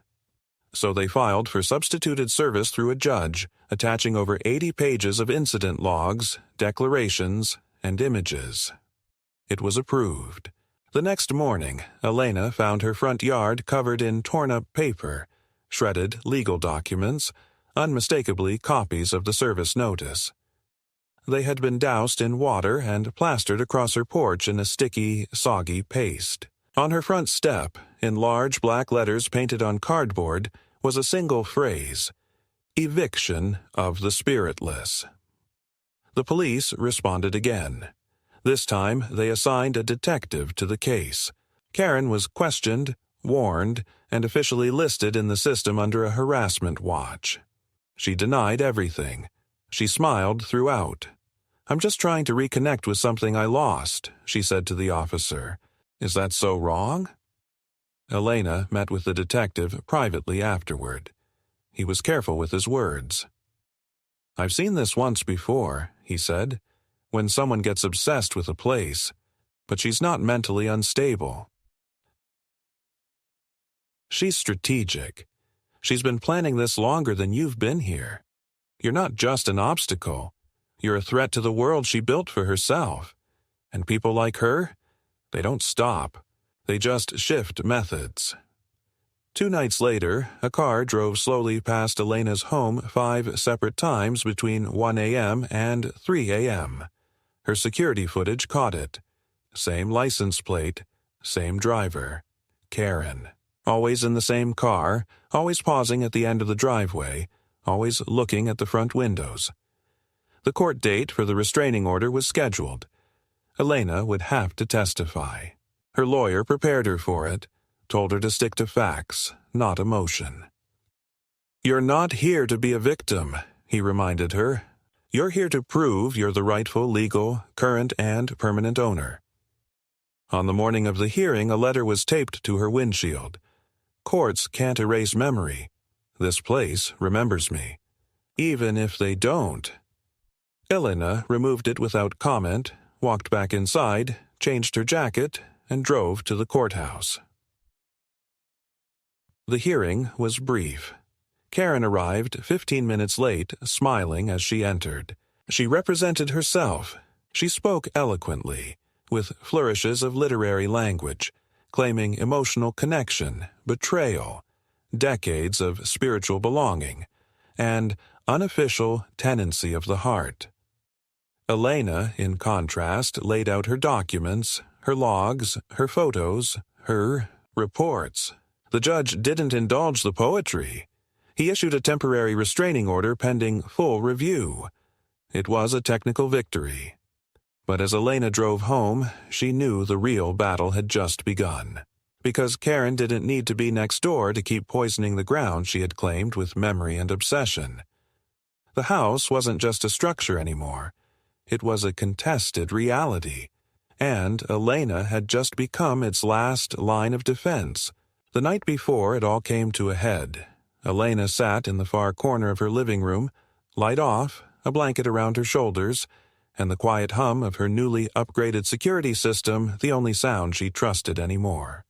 So they filed for substituted service through a judge, attaching over 80 pages of incident logs, declarations, and images. It was approved. The next morning, Elena found her front yard covered in torn-up paper, shredded legal documents, unmistakably copies of the service notice. They had been doused in water and plastered across her porch in a sticky, soggy paste. On her front step, in large black letters painted on cardboard, was a single phrase, "Eviction of the spiritless." The police responded again. This time, they assigned a detective to the case. Karen was questioned, warned, and officially listed in the system under a harassment watch. She denied everything. She smiled throughout. "I'm just trying to reconnect with something I lost," she said to the officer. "Is that so wrong?" Elena met with the detective privately afterward. He was careful with his words. "I've seen this once before," he said, "when someone gets obsessed with a place, but she's not mentally unstable. She's strategic. She's been planning this longer than you've been here. You're not just an obstacle. You're a threat to the world she built for herself. And people like her, they don't stop. They just shift methods." 2 nights later, a car drove slowly past Elena's home 5 separate times between 1 a.m. and 3 a.m. Her security footage caught it. Same license plate, same driver. Karen. Always in the same car, always pausing at the end of the driveway, always looking at the front windows. The court date for the restraining order was scheduled. Elena would have to testify. Her lawyer prepared her for it, told her to stick to facts, not emotion. "You're not here to be a victim. he reminded her. "You're here to prove you're the rightful, legal, current, and permanent owner." On the morning of the hearing, a letter was taped to her windshield. "Courts can't erase memory. This place remembers me. Even if they don't." Elena removed it without comment, walked back inside, changed her jacket, and drove to the courthouse. The hearing was brief. Karen arrived 15 minutes late, smiling as she entered. She represented herself. She spoke eloquently, with flourishes of literary language, claiming emotional connection, betrayal, decades of spiritual belonging, and unofficial tenancy of the heart. Elena, in contrast, laid out her documents, her logs, her photos, her reports. The judge didn't indulge the poetry. He issued a temporary restraining order pending full review. It was a technical victory. But as Elena drove home, she knew the real battle had just begun. Because Karen didn't need to be next door to keep poisoning the ground she had claimed with memory and obsession. The house wasn't just a structure anymore. It was a contested reality. And Elena had just become its last line of defense. The night before it all came to a head, Elena sat in the far corner of her living room, light off, a blanket around her shoulders, and the quiet hum of her newly upgraded security system the only sound she trusted anymore.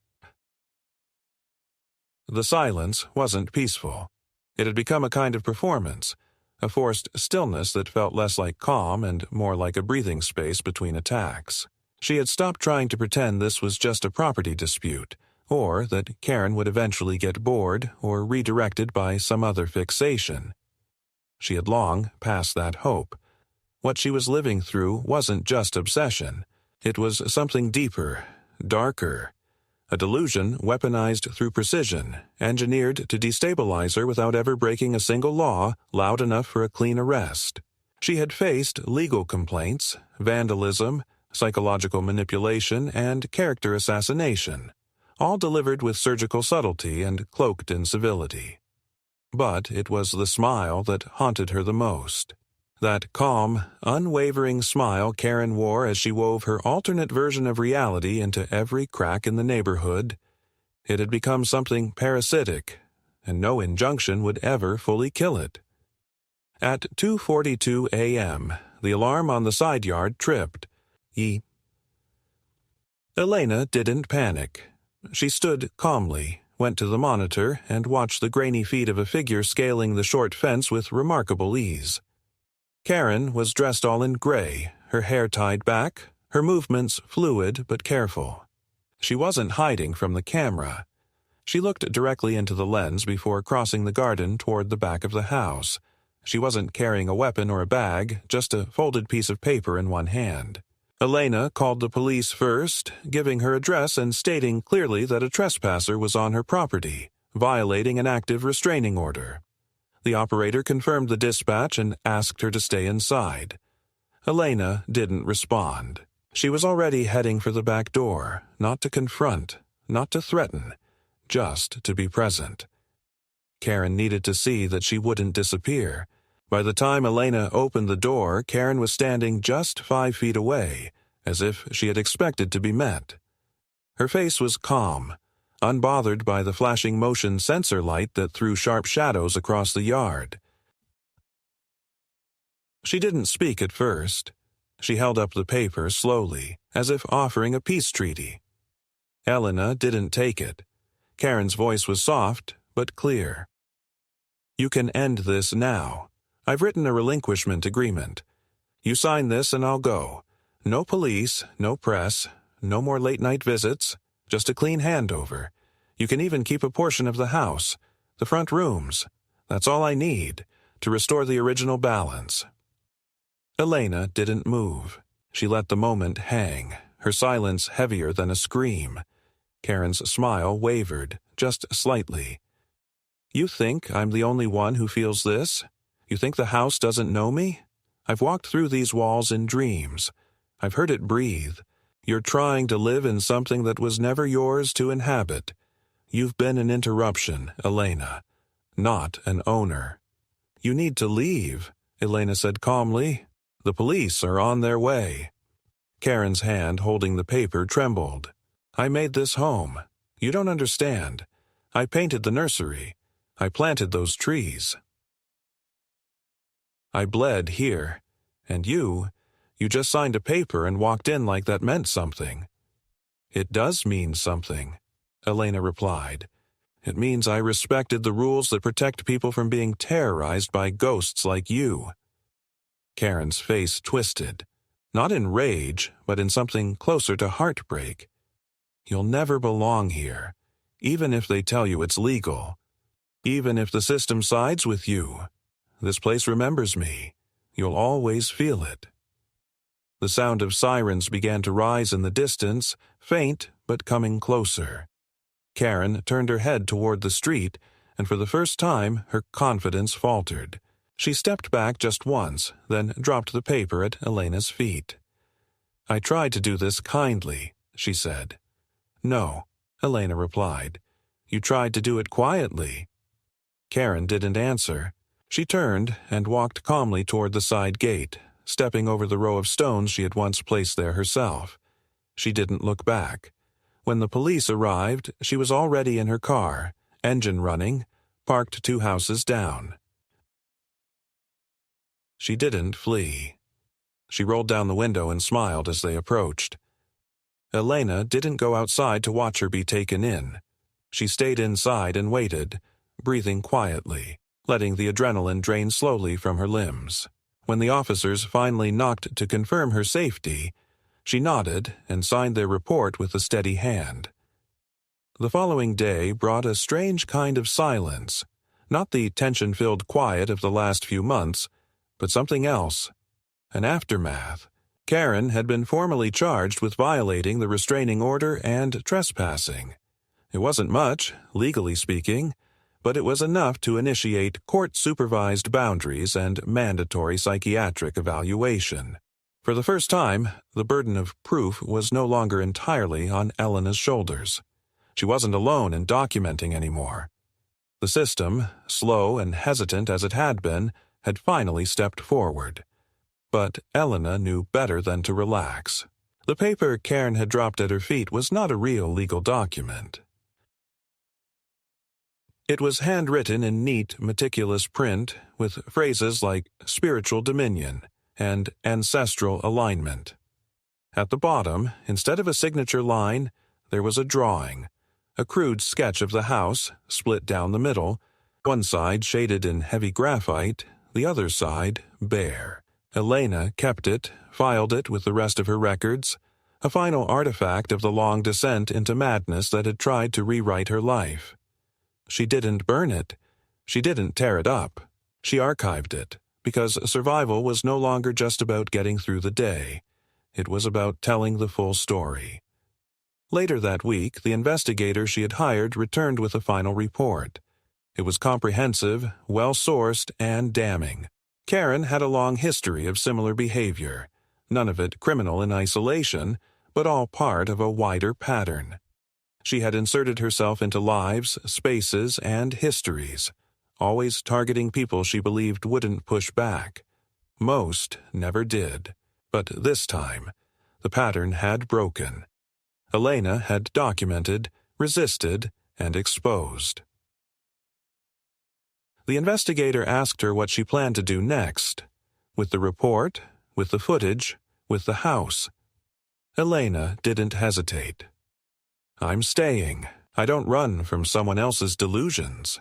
The silence wasn't peaceful. It had become a kind of performance, a forced stillness that felt less like calm and more like a breathing space between attacks. She had stopped trying to pretend this was just a property dispute, or that Karen would eventually get bored or redirected by some other fixation. She had long passed that hope. What she was living through wasn't just obsession. It was something deeper, darker. A delusion weaponized through precision, engineered to destabilize her without ever breaking a single law loud enough for a clean arrest. She had faced legal complaints, vandalism, psychological manipulation, and character assassination, all delivered with surgical subtlety and cloaked in civility. But it was the smile that haunted her the most. That calm, unwavering smile Karen wore as she wove her alternate version of reality into every crack in the neighborhood. It had become something parasitic, and no injunction would ever fully kill it. At 2:42 a.m., the alarm on the side yard tripped. Elena didn't panic. She stood calmly, went to the monitor, and watched the grainy feet of a figure scaling the short fence with remarkable ease. Karen was dressed all in gray, her hair tied back, her movements fluid but careful. She wasn't hiding from the camera. She looked directly into the lens before crossing the garden toward the back of the house. She wasn't carrying a weapon or a bag, just a folded piece of paper in one hand. Elena called the police first, giving her address and stating clearly that a trespasser was on her property, violating an active restraining order. The operator confirmed the dispatch and asked her to stay inside. Elena didn't respond. She was already heading for the back door, not to confront, not to threaten, just to be present. Karen needed to see that she wouldn't disappear. By the time Elena opened the door, Karen was standing just 5 feet away, as if she had expected to be met. Her face was calm, unbothered by the flashing motion sensor light that threw sharp shadows across the yard. She didn't speak at first. She held up the paper slowly, as if offering a peace treaty. Elena didn't take it. Karen's voice was soft, but clear. "You can end this now. I've written a relinquishment agreement. You sign this and I'll go. No police, no press, no more late-night visits, just a clean handover. You can even keep a portion of the house, the front rooms. That's all I need, to restore the original balance." Elena didn't move. She let the moment hang, her silence heavier than a scream. Karen's smile wavered, just slightly. "You think I'm the only one who feels this? You think the house doesn't know me? I've walked through these walls in dreams. I've heard it breathe. You're trying to live in something that was never yours to inhabit. You've been an interruption, Elena, not an owner. You need to leave, Elena said calmly. The police are on their way. Karen's hand holding the paper trembled. I made this home. You don't understand. I painted the nursery. I planted those trees. I bled here. And you just signed a paper and walked in like that meant something. It does mean something, Elena replied. It means I respected the rules that protect people from being terrorized by ghosts like you. Karen's face twisted, not in rage, but in something closer to heartbreak. You'll never belong here, even if they tell you it's legal. Even if the system sides with you. This place remembers me. You'll always feel it. The sound of sirens began to rise in the distance, faint but coming closer. Karen turned her head toward the street, and for the first time her confidence faltered. She stepped back just once, then dropped the paper at Elena's feet. I tried to do this kindly, she said. No, Elena replied. You tried to do it quietly. Karen didn't answer. She turned and walked calmly toward the side gate, stepping over the row of stones she had once placed there herself. She didn't look back. When the police arrived, she was already in her car, engine running, parked 2 houses down. She didn't flee. She rolled down the window and smiled as they approached. Elena didn't go outside to watch her be taken in. She stayed inside and waited, breathing quietly, letting the adrenaline drain slowly from her limbs. When the officers finally knocked to confirm her safety, she nodded and signed their report with a steady hand. The following day brought a strange kind of silence, not the tension-filled quiet of the last few months, but something else, an aftermath. Karen had been formally charged with violating the restraining order and trespassing. It wasn't much, legally speaking, but it was enough to initiate court-supervised boundaries and mandatory psychiatric evaluation. For the first time, the burden of proof was no longer entirely on Elena's shoulders. She wasn't alone in documenting anymore. The system, slow and hesitant as it had been, had finally stepped forward. But Elena knew better than to relax. The paper Karen had dropped at her feet was not a real legal document. It was handwritten in neat, meticulous print, with phrases like spiritual dominion and ancestral alignment. At the bottom, instead of a signature line, there was a drawing, a crude sketch of the house, split down the middle, one side shaded in heavy graphite, the other side bare. Elena kept it, filed it with the rest of her records, a final artifact of the long descent into madness that had tried to rewrite her life. She didn't burn it. She didn't tear it up. She archived it, because survival was no longer just about getting through the day. It was about telling the full story. Later that week, the investigator she had hired returned with a final report. It was comprehensive, well-sourced, and damning. Karen had a long history of similar behavior, none of it criminal in isolation, but all part of a wider pattern. She had inserted herself into lives, spaces, and histories, always targeting people she believed wouldn't push back. Most never did, but this time, the pattern had broken. Elena had documented, resisted, and exposed. The investigator asked her what she planned to do next, with the report, with the footage, with the house. Elena didn't hesitate. I'm staying. I don't run from someone else's delusions.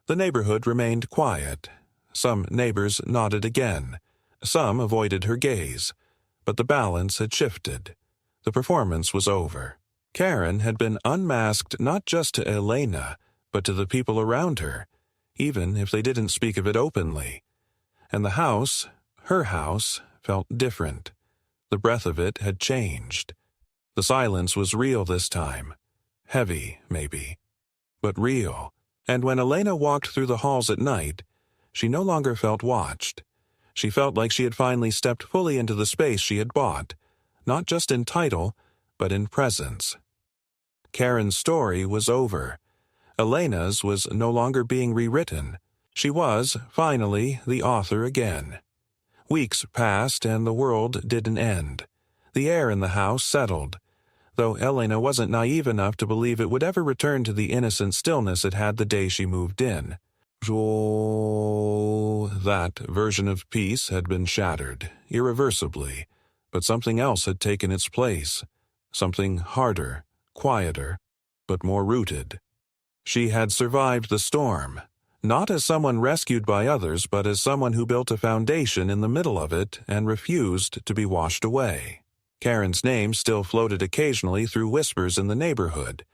The neighborhood remained quiet. Some neighbors nodded again. Some avoided her gaze. But the balance had shifted. The performance was over. Karen had been unmasked not just to Elena, but to the people around her, even if they didn't speak of it openly. And the house, her house, felt different. The breath of it had changed. The silence was real this time. Heavy, maybe, but real. And when Elena walked through the halls at night, she no longer felt watched. She felt like she had finally stepped fully into the space she had bought, not just in title, but in presence. Karen's story was over. Elena's was no longer being rewritten. She was, finally, the author again. Weeks passed and the world didn't end. The air in the house settled, though Elena wasn't naive enough to believe it would ever return to the innocent stillness it had the day she moved in. That version of peace had been shattered, irreversibly, but something else had taken its place, something harder, quieter, but more rooted. She had survived the storm, not as someone rescued by others, but as someone who built a foundation in the middle of it and refused to be washed away. Karen's name still floated occasionally through whispers in the neighborhood,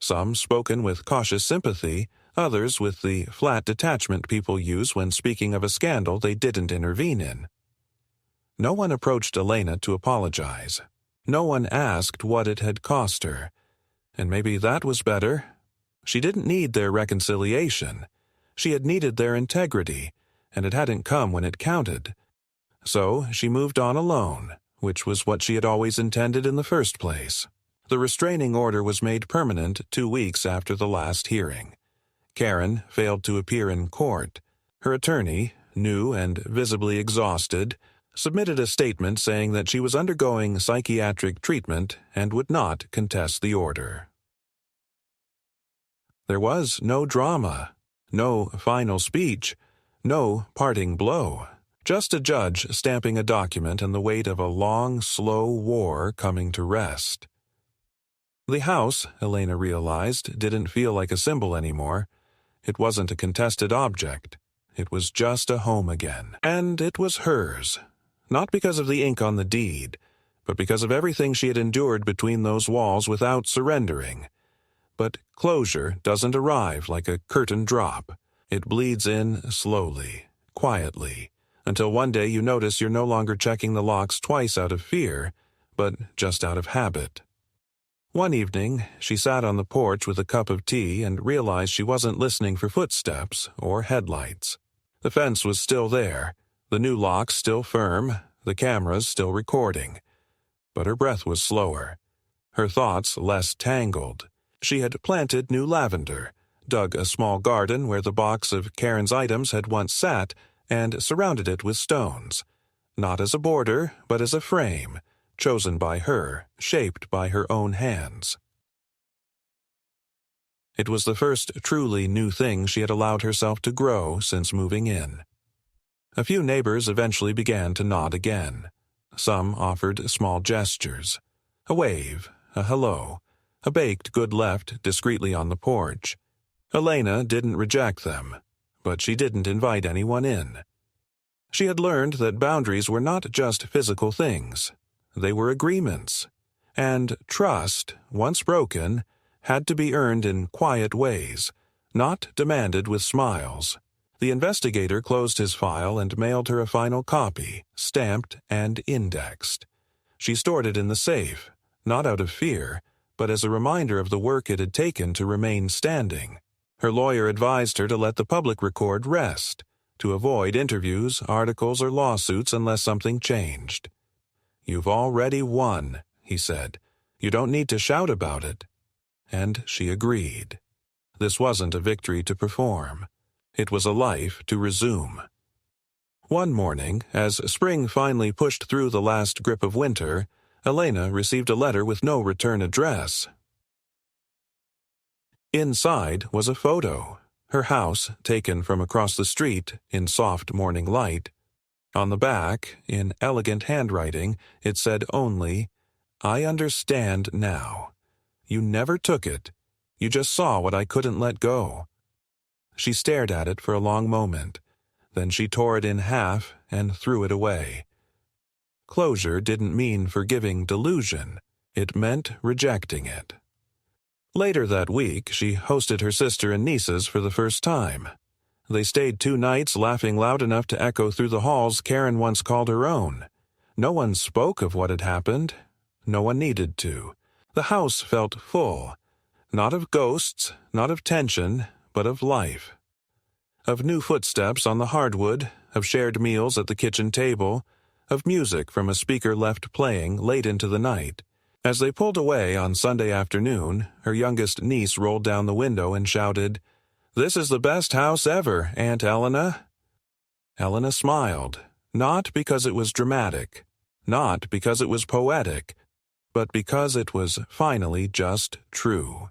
some spoken with cautious sympathy, others with the flat detachment people use when speaking of a scandal they didn't intervene in. No one approached Elena to apologize. No one asked what it had cost her. And maybe that was better. She didn't need their reconciliation. She had needed their integrity, and it hadn't come when it counted. So she moved on alone, which was what she had always intended in the first place. The restraining order was made permanent 2 weeks after the last hearing. Karen failed to appear in court. Her attorney, new and visibly exhausted, submitted a statement saying that she was undergoing psychiatric treatment and would not contest the order. There was no drama, no final speech, no parting blow, just a judge stamping a document and the weight of a long, slow war coming to rest. The house, Elena realized, didn't feel like a symbol anymore. It wasn't a contested object. It was just a home again. And it was hers. Not because of the ink on the deed, but because of everything she had endured between those walls without surrendering. But closure doesn't arrive like a curtain drop. It bleeds in slowly, quietly, until one day you notice you're no longer checking the locks twice out of fear, but just out of habit. One evening, she sat on the porch with a cup of tea and realized she wasn't listening for footsteps or headlights. The fence was still there, the new locks still firm, the cameras still recording. But her breath was slower, her thoughts less tangled. She had planted new lavender, dug a small garden where the box of Karen's items had once sat, and surrounded it with stones, not as a border, but as a frame, chosen by her, shaped by her own hands. It was the first truly new thing she had allowed herself to grow since moving in. A few neighbors eventually began to nod again. Some offered small gestures. A wave, a hello, a baked good left discreetly on the porch. Elena didn't reject them, but she didn't invite anyone in. She had learned that boundaries were not just physical things. They were agreements, and trust, once broken, had to be earned in quiet ways, not demanded with smiles. The investigator closed his file and mailed her a final copy, stamped and indexed. She stored it in the safe, not out of fear, but as a reminder of the work it had taken to remain standing. Her lawyer advised her to let the public record rest, to avoid interviews, articles, or lawsuits unless something changed. "You've already won," he said. "You don't need to shout about it." And she agreed. This wasn't a victory to perform. It was a life to resume. One morning, as spring finally pushed through the last grip of winter, Elena received a letter with no return address. Inside was a photo, her house taken from across the street in soft morning light. On the back, in elegant handwriting, it said only, "I understand now. You never took it. You just saw what I couldn't let go." She stared at it for a long moment. Then she tore it in half and threw it away. Closure didn't mean forgiving delusion. It meant rejecting it. Later that week, she hosted her sister and nieces for the first time. They stayed 2 nights laughing loud enough to echo through the halls Karen once called her own. No one spoke of what had happened. No one needed to. The house felt full. Not of ghosts, not of tension, but of life. Of new footsteps on the hardwood, of shared meals at the kitchen table, of music from a speaker left playing late into the night. As they pulled away on Sunday afternoon, her youngest niece rolled down the window and shouted, "This is the best house ever, Aunt Elena." Elena smiled, not because it was dramatic, not because it was poetic, but because it was finally just true.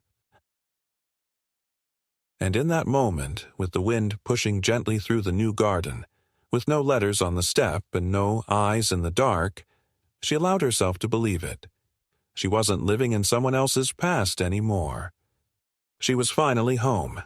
And in that moment, with the wind pushing gently through the new garden, with no letters on the step and no eyes in the dark, she allowed herself to believe it. She wasn't living in someone else's past anymore. She was finally home,